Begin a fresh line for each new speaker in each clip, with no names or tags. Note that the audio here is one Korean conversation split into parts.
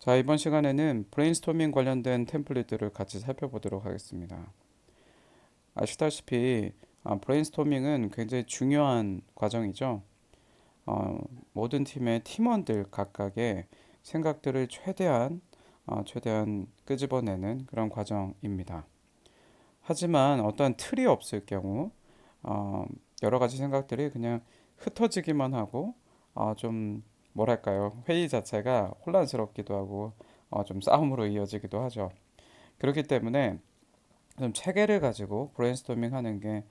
자, 이번 시간에는 브레인스토밍 관련된 템플릿들을 같이 살펴보도록 하겠습니다. 아시다시피 브레인스토밍은 굉장히 중요한 과정이죠. 어, 모든 팀의 팀원들 각각의 생각들을 최대한 끄집어내는 그런 과정입니다. 하지만 어떠한 틀이 없을 경우 어, 여러 가지 생각들이 그냥 흩어지기만 하고 좀 뭐랄까요, 회의 자체가 혼란스럽기도 하고 좀 싸움으로 이어지기도 하죠. 그렇기 때문에 좀 체계를 가지고 브레인스토밍 하는 게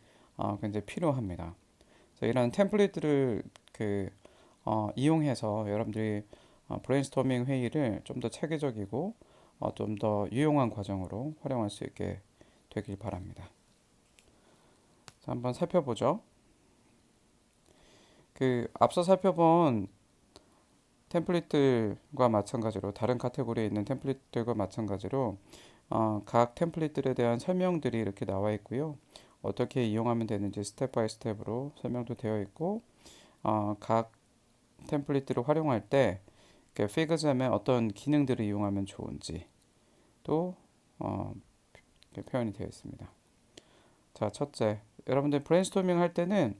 굉장히 필요합니다. 그래서 이런 템플릿들을 이용해서 여러분들이 브레인스토밍 회의를 좀 더 체계적이고 좀 더 유용한 과정으로 활용할 수 있게 되길 바랍니다. 자, 한번 살펴보죠. 앞서 살펴본 템플릿들과 마찬가지로 다른 카테고리에 있는 템플릿들과 마찬가지로 각 템플릿들에 대한 설명들이 이렇게 나와 있고요. 어떻게 이용하면 되는지 스텝 바이 스텝으로 설명도 되어 있고 각 템플릿들을 활용할 때 피그점의 어떤 기능들을 이용하면 좋은지 또 어, 표현이 되어 있습니다. 자, 첫째, 여러분들 브레인스토밍 할 때는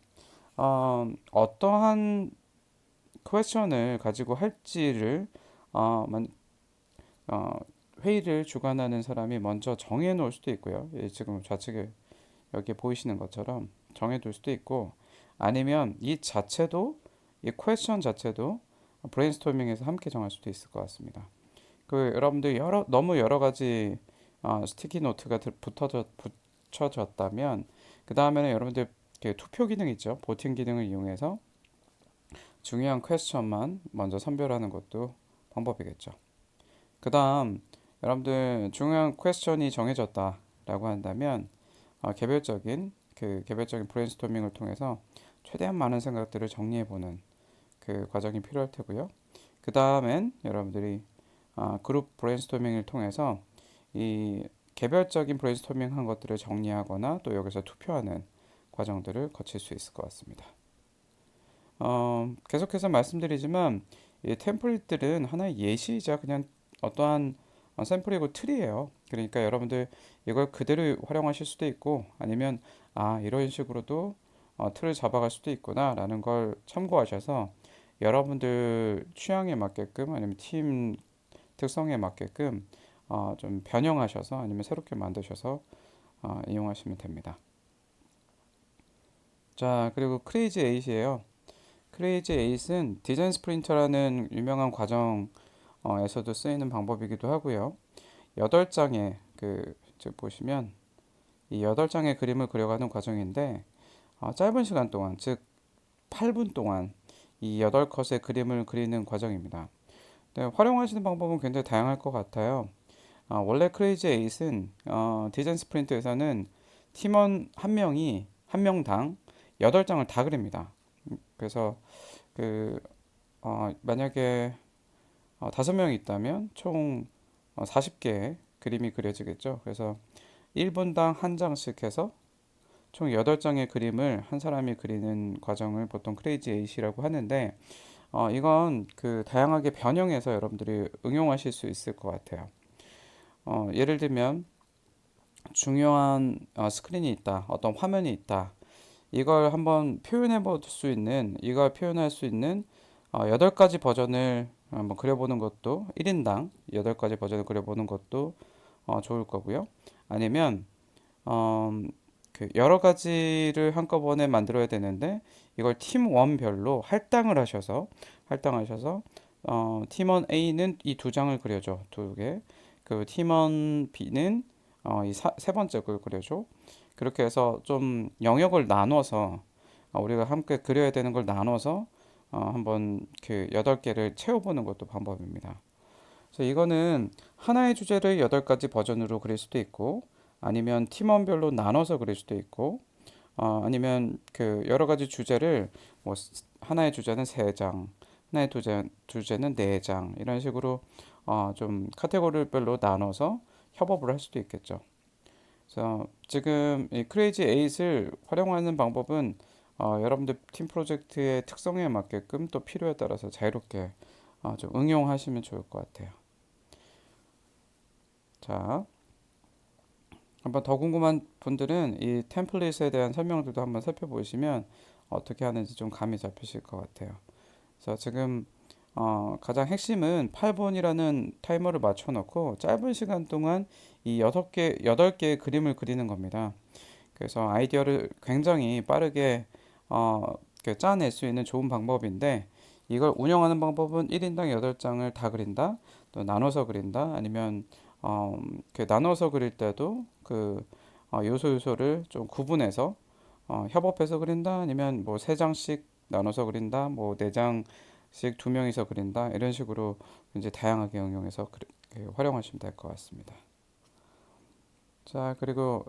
어떠한 퀘스천을 가지고 할지를 어, 만- 어, 회의를 주관하는 사람이 먼저 정해 놓을 수도 있고요. 예, 지금 좌측에 여기 보이시는 것처럼 정해 둘 수도 있고 아니면 이 퀘스천 자체도 브레인스토밍에서 함께 정할 수도 있을 것 같습니다. 여러분들 너무 여러 가지 스티키 노트가 붙여졌다면 그 다음에는 여러분들 투표 기능 있죠. 보팅 기능을 이용해서 중요한 퀘스천만 먼저 선별하는 것도 방법이겠죠. 그 다음 여러분들 중요한 퀘스천이 정해졌다라고 한다면 개별적인 브레인스토밍을 통해서 최대한 많은 생각들을 정리해보는 그 과정이 필요할 테고요. 그 다음엔 여러분들이 그룹 브레인스토밍을 통해서 이 개별적인 브레인스토밍 한 것들을 정리하거나 또 여기서 투표하는 과정들을 거칠 수 있을 것 같습니다. 계속해서 말씀드리지만 이 템플릿들은 하나의 예시이자 그냥 어떠한 샘플이고 틀이에요. 그러니까 여러분들 이걸 그대로 활용하실 수도 있고 아니면 이런 식으로도 틀을 잡아갈 수도 있구나라는 걸 참고하셔서 여러분들 취향에 맞게끔 아니면 팀 특성에 맞게끔 좀 변형하셔서 아니면 새롭게 만드셔서 이용하시면 됩니다. 자, 그리고 크레이지 에잇이에요. 크레이지 에잇은 디자인 스프린터라는 유명한 과정에서도 쓰이는 방법이기도 하고요. 8장의 즉 보시면 이 8장의 그림을 그려가는 과정인데 짧은 시간 동안 즉 8분 동안 이 8컷의 그림을 그리는 과정입니다. 네, 활용하시는 방법은 굉장히 다양할 것 같아요. 원래 크레이지 에잇은 디자인 스프린트에서는 팀원 한 명당 8장을 다 그립니다. 그래서 그 만약에 5명이 있다면 총 40개의 그림이 그려지겠죠. 그래서 1분당 한 장씩 해서 총 8장의 그림을 한 사람이 그리는 과정을 보통 크레이지 에잇이라고 하는데 이건 다양하게 변형해서 여러분들이 응용하실 수 있을 것 같아요. 예를 들면 중요한 스크린이 있다, 어떤 화면이 있다. 이걸 표현할 수 있는 8가지 버전을 한번 그려보는 것도 1인당 8가지 버전을 그려보는 것도 좋을 거고요. 아니면 어, 여러 가지를 한꺼번에 만들어야 되는데 이걸 팀원별로 할당하셔서 팀원 A는 이 2장을 그려줘. 2개. 팀원 B는 이 세 번째 걸 그려줘. 그렇게 해서 좀 영역을 나눠서 우리가 함께 그려야 되는 걸 나눠서 한번 8개를 채워보는 것도 방법입니다. 그래서 이거는 하나의 주제를 8가지 버전으로 그릴 수도 있고 아니면 팀원별로 나눠서 그릴 수도 있고 아니면 여러 가지 주제를 뭐 하나의 주제는 3장, 주제는 4장 이런 식으로 좀 카테고리별로 나눠서 협업을 할 수도 있겠죠. 그래서 지금 이 크레이지 에잇을 활용하는 방법은 여러분들 팀 프로젝트의 특성에 맞게끔 또 필요에 따라서 자유롭게 좀 응용하시면 좋을 것 같아요. 자, 한번 더 궁금한 분들은 이 템플릿에 대한 설명들도 한번 살펴보시면 어떻게 하는지 좀 감이 잡히실 것 같아요. 그래서 지금 가장 핵심은 8분이라는 타이머를 맞춰놓고 짧은 시간 동안 이 8개의 그림을 그리는 겁니다. 그래서 아이디어를 굉장히 빠르게 짜낼 수 있는 좋은 방법인데 이걸 운영하는 방법은 1인당 8장을 다 그린다, 또 나눠서 그린다, 아니면 나눠서 그릴 때도 요소를 좀 구분해서 협업해서 그린다, 아니면 뭐 3장씩 나눠서 그린다, 뭐 4장씩 2명이서 그린다, 이런 식으로 이제 다양하게 응용해서 활용하시면 될 것 같습니다. 자, 그리고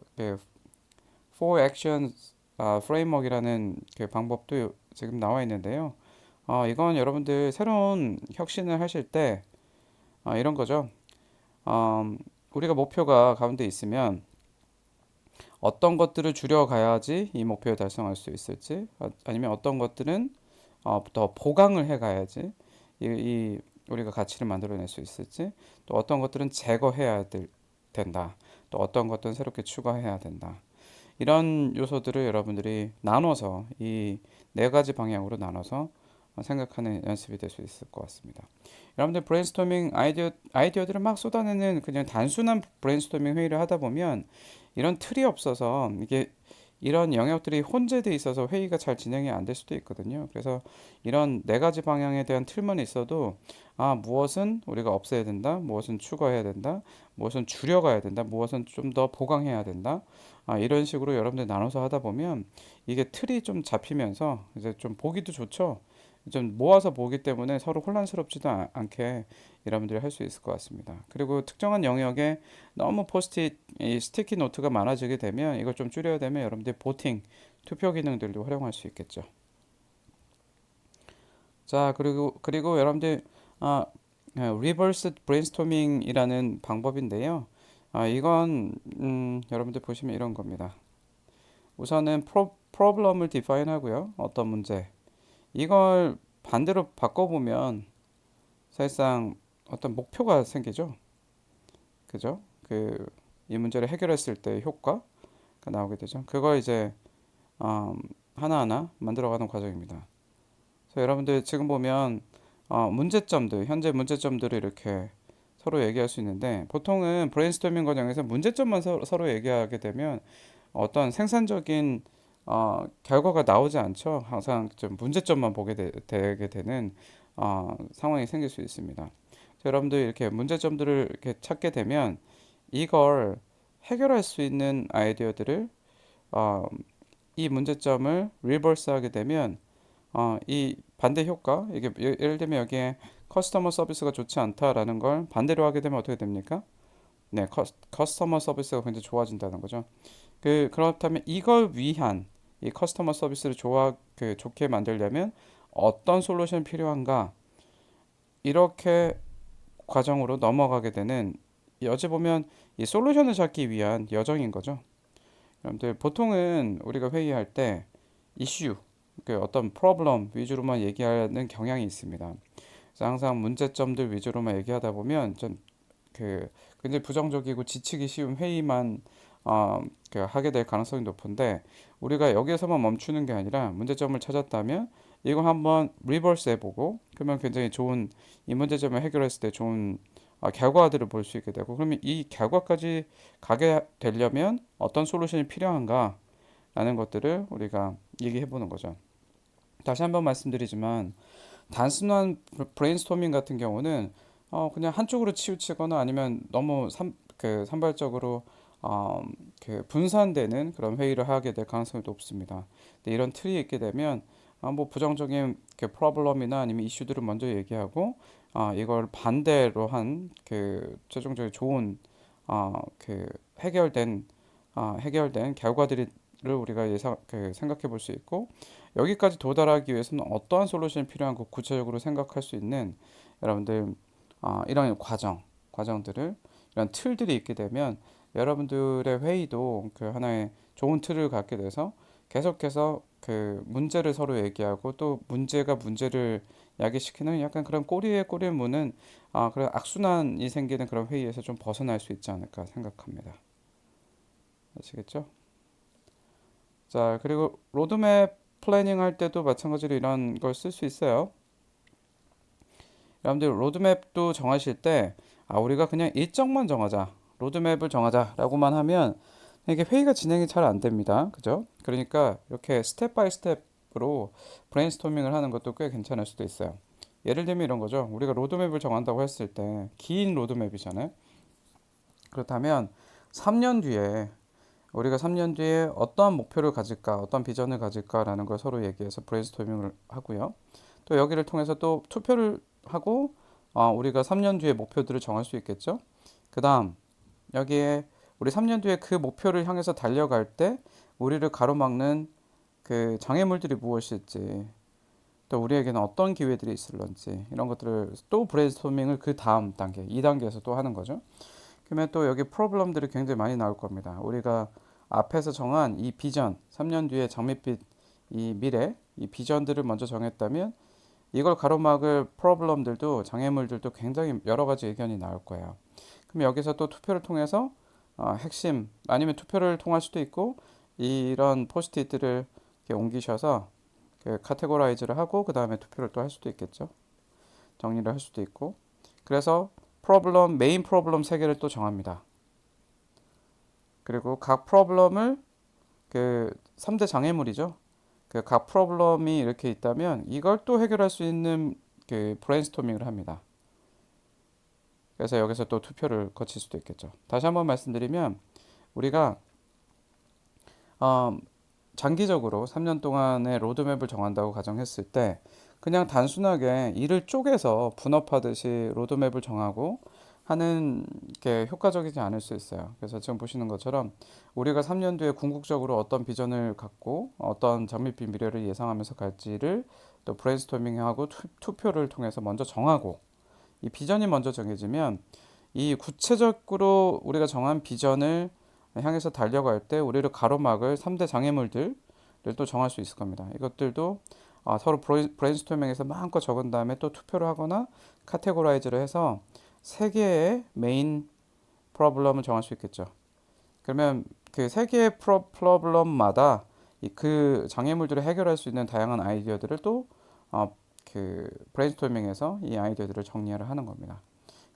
Four Actions Framework이라는 그 방법도 지금 나와 있는데요. 이건 여러분들 새로운 혁신을 하실 때 이런 거죠. 우리가 목표가 가운데 있으면 어떤 것들을 줄여가야지 이 목표를 달성할 수 있을지, 아니면 어떤 것들은 더 보강을 해가야지 우리가 가치를 만들어낼 수 있을지, 또 어떤 것들은 된다, 또 어떤 것들은 새롭게 추가해야 된다. 이런 요소들을 여러분들이 나눠서 이 4가지 방향으로 나눠서 생각하는 연습이 될 수 있을 것 같습니다. 여러분들 브레인스토밍 아이디어들을 막 쏟아내는 그냥 단순한 브레인스토밍 회의를 하다 보면 이런 틀이 없어서 이게 이런 영역들이 혼재돼 있어서 회의가 잘 진행이 안 될 수도 있거든요. 그래서 이런 4가지 방향에 대한 틀만 있어도 무엇은 우리가 없애야 된다, 무엇은 추가해야 된다, 무엇은 줄여가야 된다, 무엇은 좀 더 보강해야 된다. 이런 식으로 여러분들 나눠서 하다 보면 이게 틀이 좀 잡히면서 이제 좀 보기도 좋죠. 좀 모아서 보기 때문에 서로 혼란스럽지도 않게 여러분들이 할 수 있을 것 같습니다. 그리고 특정한 영역에 너무 포스트잇, 이 스티키 노트가 많아지게 되면 이걸 좀 줄여야 되면 여러분들 보팅, 투표 기능들도 활용할 수 있겠죠. 자, 그리고 여러분들 리버스 브레인스토밍이라는 방법인데요. 이건 여러분들 보시면 이런 겁니다. 우선은 프로블럼을 디파인 하고요. 어떤 문제. 이걸 반대로 바꿔보면 사실상 어떤 목표가 생기죠. 그죠? 이 문제를 해결했을 때 효과가 나오게 되죠. 그걸 이제 하나하나 만들어가는 과정입니다. 그래서 여러분들 지금 보면 현재 문제점들을 이렇게 서로 얘기할 수 있는데 보통은 브레인스토밍 과정에서 문제점만 서로 얘기하게 되면 어떤 생산적인 결과가 나오지 않죠. 항상 좀 문제점만 되게 되는 상황이 생길 수 있습니다. 여러분들 이렇게 문제점들을 이렇게 찾게 되면 이걸 해결할 수 있는 아이디어들을 어, 이 문제점을 리버스하게 되면 이 반대 효과 이게 예를 들면 여기에 커스터머 서비스가 좋지 않다라는 걸 반대로 하게 되면 어떻게 됩니까? 네, 커스터머 서비스가 굉장히 좋아진다는 거죠. 그렇다면 이걸 위한 이 커스터머 서비스를 좋게 만들려면 어떤 솔루션이 필요한가? 이렇게 과정으로 넘어가게 되는 어찌 보면 이 솔루션을 찾기 위한 여정인 거죠. 여러분들 보통은 우리가 회의할 때 이슈, 어떤 프로블럼 위주로만 얘기하는 경향이 있습니다. 그래서 항상 문제점들 위주로만 얘기하다 보면 좀 굉장히 부정적이고 지치기 쉬운 회의만 하게 될 가능성이 높은데 우리가 여기에서만 멈추는 게 아니라 문제점을 찾았다면 이걸 한번 리버스 해보고 그러면 굉장히 좋은 이 문제점을 해결했을 때 좋은 결과들을 볼 수 있게 되고 그러면 이 결과까지 가게 되려면 어떤 솔루션이 필요한가 라는 것들을 우리가 얘기해 보는 거죠. 다시 한번 말씀드리지만 단순한 브레인스토밍 같은 경우는 그냥 한쪽으로 치우치거나 아니면 너무 산발적으로 어, 분산되는 그런 회의를 하게 될 가능성이 높습니다. 근데 이런 틀이 있게 되면 뭐 부정적인 프로블럼이나 아니면 이슈들을 먼저 얘기하고 이걸 반대로 한 최종적인 좋은 해결된 해결된 결과들을 우리가 생각해 볼 수 있고 여기까지 도달하기 위해서는 어떠한 솔루션이 필요한 거 구체적으로 생각할 수 있는 여러분들 이런 과정들을 이런 틀들이 있게 되면 여러분들의 회의도 하나의 좋은 틀을 갖게 돼서 계속해서 문제를 서로 얘기하고 또 문제가 문제를 야기시키는 약간 그런 꼬리에 꼬리를 무는 그런 악순환이 생기는 그런 회의에서 좀 벗어날 수 있지 않을까 생각합니다. 아시겠죠? 자, 그리고 로드맵 플래닝 할 때도 마찬가지로 이런 걸 쓸 수 있어요. 여러분들 로드맵도 정하실 때 우리가 그냥 일정만 정하자. 로드맵을 정하자라고만 하면 이게 회의가 진행이 잘 안 됩니다. 그죠? 그러니까 이렇게 스텝 바이 스텝으로 브레인스토밍을 하는 것도 꽤 괜찮을 수도 있어요. 예를 들면 이런 거죠. 우리가 로드맵을 정한다고 했을 때 긴 로드맵이잖아요. 그렇다면 3년 뒤에 우리가 3년 뒤에 어떠한 목표를 가질까, 어떤 비전을 가질까라는 걸 서로 얘기해서 브레인스토밍을 하고요. 또 여기를 통해서 또 투표를 하고 우리가 3년 뒤에 목표들을 정할 수 있겠죠. 그 다음 여기에 우리 3년 뒤에 그 목표를 향해서 달려갈 때 우리를 가로막는 그 장애물들이 무엇일지, 또 우리에게는 어떤 기회들이 있을런지 이런 것들을 또 브레인스토밍을 그 다음 단계, 2단계에서 또 하는 거죠. 그러면 또 여기 프로블럼들이 굉장히 많이 나올 겁니다. 우리가 앞에서 정한 이 비전, 3년 뒤에 장밋빛 이 미래, 이 비전들을 먼저 정했다면 이걸 가로막을 프로블럼들도 장애물들도 굉장히 여러 가지 의견이 나올 거예요. 그럼 여기서 또 투표를 통해서 핵심 아니면 투표를 통할 수도 있고 이런 포스트잇들을 이렇게 옮기셔서 그 카테고라이즈를 하고 그 다음에 투표를 또 할 수도 있겠죠. 정리를 할 수도 있고 그래서 메인 프로블럼 세 개를 또 정합니다. 그리고 각 프로블럼을 그 3대 장애물이죠. 그 각 프로블럼이 이렇게 있다면 이걸 또 해결할 수 있는 그 브레인스토밍을 합니다. 그래서 여기서 또 투표를 거칠 수도 있겠죠. 다시 한번 말씀드리면 우리가 어, 장기적으로 3년 동안의 로드맵을 정한다고 가정했을 때 그냥 단순하게 일을 쪼개서 분업하듯이 로드맵을 정하고 하는 게 효과적이지 않을 수 있어요. 그래서 지금 보시는 것처럼 우리가 3년 뒤에 궁극적으로 어떤 비전을 갖고 어떤 장밋빛 미래를 예상하면서 갈지를 또 브레인스토밍하고 투표를 통해서 먼저 정하고 이 비전이 먼저 정해지면 이 구체적으로 우리가 정한 비전을 향해서 달려갈 때 우리를 가로막을 3대 장애물들을 또 정할 수 있을 겁니다. 이것들도 서로 브레인스토밍에서 마음껏 적은 다음에 또 투표를 하거나 카테고라이즈를 해서 세 개의 메인 프로블럼을 정할 수 있겠죠. 그러면 그 세 개의 프로블럼마다 그 장애물들을 해결할 수 있는 다양한 아이디어들을 또 그 브레인스토밍에서 이 아이디어들을 정리를 하는 겁니다.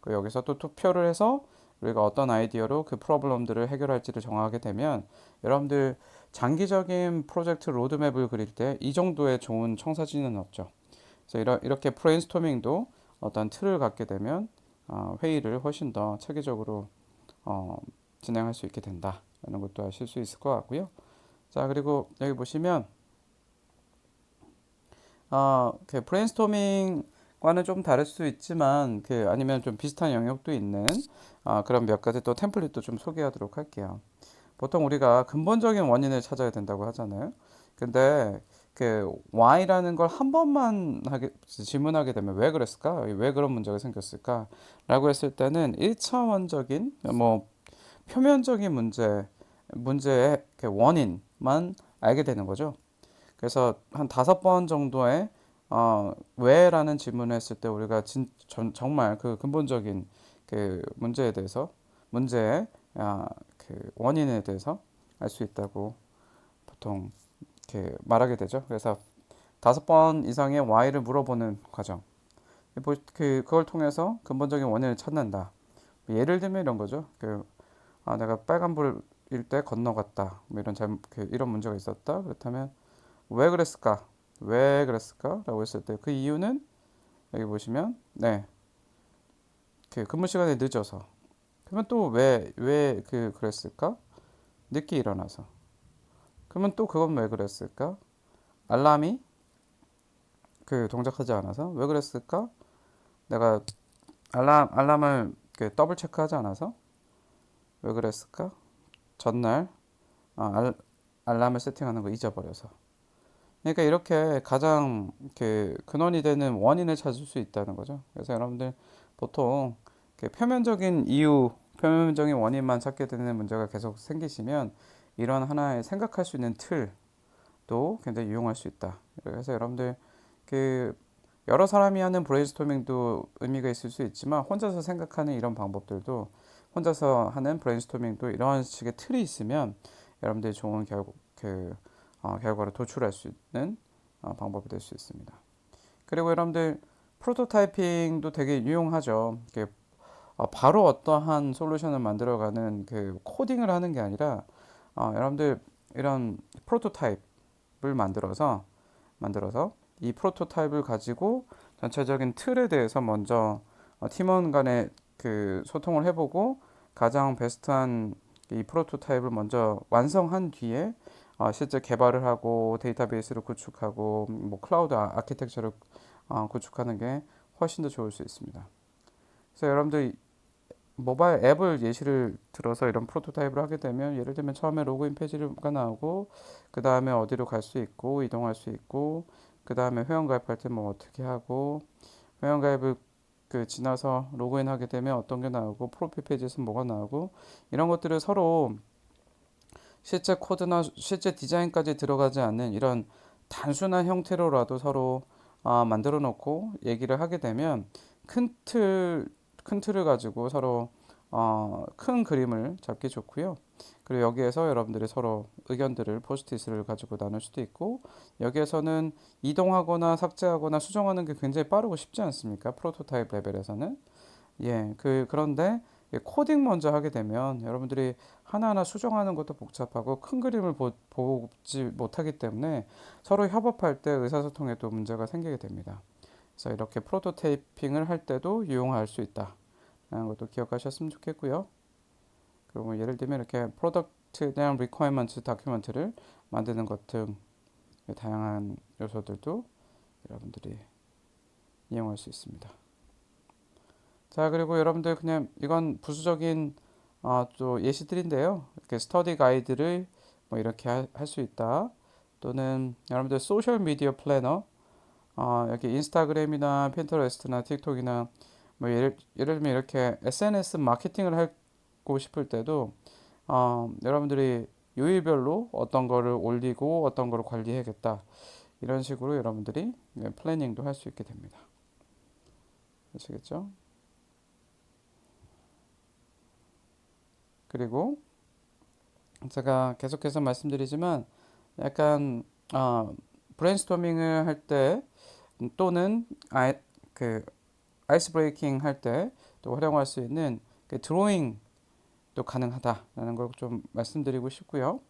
그 여기서 또 투표를 해서 우리가 어떤 아이디어로 그 프로블럼들을 해결할지를 정하게 되면 여러분들 장기적인 프로젝트 로드맵을 그릴 때 이 정도의 좋은 청사진은 없죠. 그래서 이렇게 브레인스토밍도 어떤 틀을 갖게 되면 회의를 훨씬 더 체계적으로 어, 진행할 수 있게 된다. 라는 것도 아실 수 있을 것 같고요. 자, 그리고 여기 보시면 그 브레인스토밍과는 좀 다를 수 있지만 그 아니면 좀 비슷한 영역도 있는 그런 몇 가지 또 템플릿도 좀 소개하도록 할게요. 보통 우리가 근본적인 원인을 찾아야 된다고 하잖아요. 근데 그 why라는 걸 한 번만 질문하게 되면 왜 그랬을까? 왜 그런 문제가 생겼을까? 라고 했을 때는 1차원적인 뭐 표면적인 문제의 그 원인만 알게 되는 거죠. 그래서 한 5번 정도의 왜라는 질문을 했을 때 우리가 정말 그 근본적인 그 문제에 대해서 문제의 그 원인에 대해서 알 수 있다고 보통 이렇게 말하게 되죠. 그래서 5번 이상의 why를 물어보는 과정. 그걸 통해서 근본적인 원인을 찾는다. 예를 들면 이런 거죠. 내가 빨간불일 때 건너갔다. 뭐 이런 문제가 있었다. 그렇다면 왜 그랬을까? 왜 그랬을까? 라고 했을 때 그 이유는 여기 보시면 네. 그 근무 시간에 늦어서. 그러면 또 왜 그랬을까? 늦게 일어나서. 그러면 또 그건 왜 그랬을까? 알람이 그 동작하지 않아서. 왜 그랬을까? 내가 알람을 더블 체크하지 않아서. 왜 그랬을까? 전날 아, 알람을 세팅하는 거 잊어버려서. 그러니까 이렇게 가장 그 근원이 되는 원인을 찾을 수 있다는 거죠. 그래서 여러분들 보통 표면적인 이유, 표면적인 원인만 찾게 되는 문제가 계속 생기시면 이런 하나의 생각할 수 있는 틀도 굉장히 유용할 수 있다. 그래서 여러분들 그 여러 사람이 하는 브레인스토밍도 의미가 있을 수 있지만 혼자서 생각하는 이런 방법들도 혼자서 하는 브레인스토밍도 이런 식의 틀이 있으면 여러분들이 좋은 결과를 도출할 수 있는 방법이 될 수 있습니다. 그리고 여러분들 프로토타이핑도 되게 유용하죠. 바로 어떠한 솔루션을 만들어가는 그 코딩을 하는 게 아니라 여러분들 이런 프로토타입을 만들어서 이 프로토타입을 가지고 전체적인 틀에 대해서 먼저 팀원 간에 그 소통을 해보고 가장 베스트한 이 프로토타입을 먼저 완성한 뒤에 실제 개발을 하고 데이터베이스를 구축하고 뭐 클라우드 아키텍처를 구축하는 게 훨씬 더 좋을 수 있습니다. 그래서 여러분들 모바일 앱을 예시를 들어서 이런 프로토타입을 하게 되면 예를 들면 처음에 로그인 페이지가 나오고 그 다음에 어디로 갈 수 있고 이동할 수 있고 그 다음에 회원 가입할 때 뭐 어떻게 하고 회원 가입을 지나서 로그인하게 되면 어떤 게 나오고 프로필 페이지에서 뭐가 나오고 이런 것들을 서로 실제 코드나 실제 디자인까지 들어가지 않는 이런 단순한 형태로라도 서로 만들어 놓고 얘기를 하게 되면 큰 틀, 큰 틀을 가지고 서로 큰 그림을 잡기 좋고요. 그리고 여기에서 여러분들이 서로 의견들을 포스트잇을 가지고 나눌 수도 있고 여기에서는 이동하거나 삭제하거나 수정하는 게 굉장히 빠르고 쉽지 않습니까? 프로토타입 레벨에서는. 예, 그런데 코딩 먼저 하게 되면 여러분들이 하나하나 수정하는 것도 복잡하고 큰 그림을 보지 못하기 때문에 서로 협업할 때 의사소통에도 문제가 생기게 됩니다. 그래서 이렇게 프로토타이핑을 할 때도 유용할 수 있다. 라는 것도 기억하셨으면 좋겠고요. 그리고 뭐 예를 들면 이렇게 프로덕트에 대한 리퀘어먼트 다큐멘트를 만드는 것 등 다양한 요소들도 여러분들이 이용할 수 있습니다. 자, 그리고 여러분들 그냥 이건 부수적인 또 예시들인데요. 이렇게 스터디 가이드를 뭐 이렇게 할 수 있다. 또는 여러분들 소셜 미디어 플래너, 여기 인스타그램이나 핀터레스트나 틱톡이나 뭐 예를 들면 이렇게 SNS 마케팅을 하고 싶을 때도 여러분들이 요일별로 어떤 거를 올리고 어떤 거를 관리해야겠다. 이런 식으로 여러분들이 플래닝도 할 수 있게 됩니다. 아시겠죠? 그리고 제가 계속해서 말씀드리지만 약간 브레인스토밍을 할 때 또는 아이스 브레이킹 할 때 또 활용할 수 있는 드로잉도 가능하다라는 걸 좀 말씀드리고 싶고요.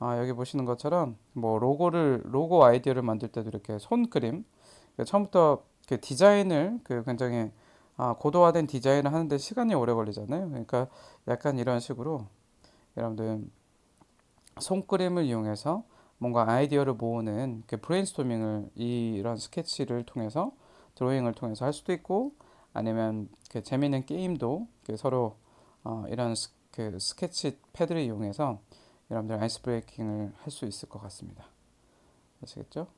여기 보시는 것처럼 뭐 로고 아이디어를 만들 때도 이렇게 손그림 처음부터 디자인을 굉장히 고도화된 디자인을 하는데 시간이 오래 걸리잖아요. 그러니까 약간 이런 식으로 여러분들 손그림을 이용해서 뭔가 아이디어를 모으는 브레인스토밍을 이런 스케치를 통해서 드로잉을 통해서 할 수도 있고 아니면 재미있는 게임도 서로 이런 스케치 패드를 이용해서 여러분들 아이스 브레이킹을 할 수 있을 것 같습니다. 아시겠죠?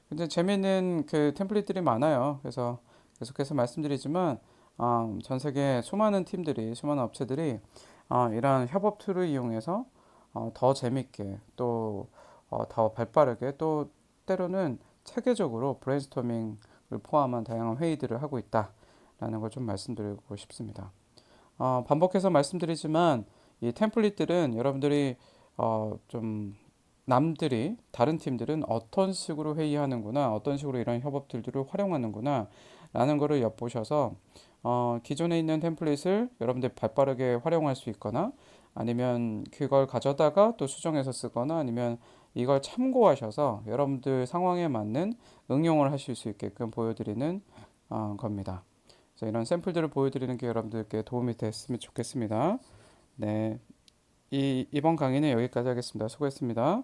근데 재미있는 템플릿들이 많아요. 그래서 계속해서 말씀드리지만 전 세계 수많은 업체들이 이러한 협업 툴을 이용해서 더 재밌게 또 더 발빠르게 또 때로는 체계적으로 브레인스토밍을 포함한 다양한 회의들을 하고 있다라는 걸 좀 말씀드리고 싶습니다. 반복해서 말씀드리지만 이 템플릿들은 여러분들이 좀 남들이 다른 팀들은 어떤 식으로 회의하는구나, 어떤 식으로 이런 협업들을 활용하는구나 라는 거를 엿보셔서 기존에 있는 템플릿을 여러분들 발빠르게 활용할 수 있거나 아니면 그걸 가져다가 또 수정해서 쓰거나 아니면 이걸 참고하셔서 여러분들 상황에 맞는 응용을 하실 수 있게끔 보여드리는 겁니다. 그래서 이런 샘플들을 보여드리는 게 여러분들께 도움이 됐으면 좋겠습니다. 네, 이번 강의는 여기까지 하겠습니다. 수고했습니다.